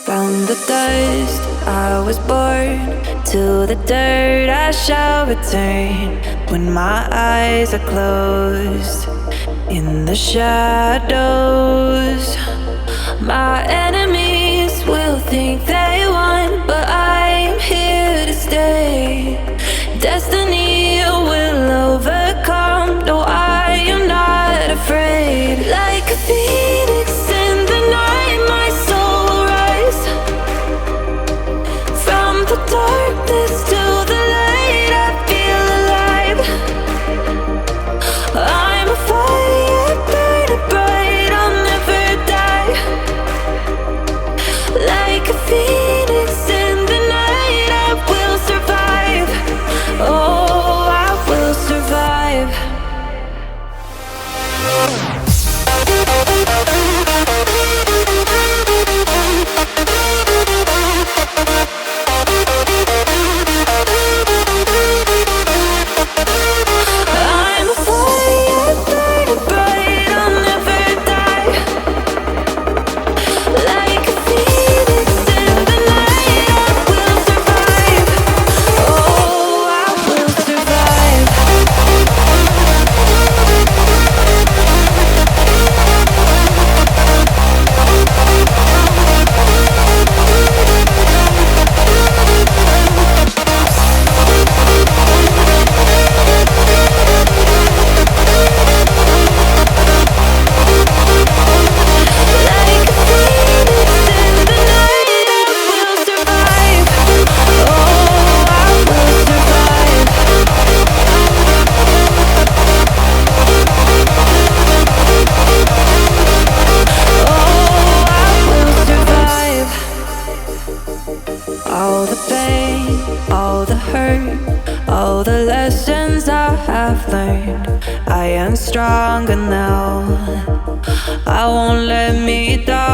From the dust I was born, to the dirt I shall return. When my eyes are closed, in the shadows, my enemies will think they won, but I am here to stay. Destiny will overcome, no, I am not afraid. Like a phoenix in the night, my soul will rise. From the darkness to the light, I feel alive. I'm a fire burning bright, I'll never die. Like a phoenix in the night, I will survive. Oh, I will survive. I'm a fire burning bright, I'll never die. Like a phoenix in the night, I will survive. Oh, I will survive. Like a phoenix in the night, I will survive. Oh, I will survive. Oh, I will survive. All the pain, all the hurt, all the lessons I have learned, I am stronger now. I won't let me die.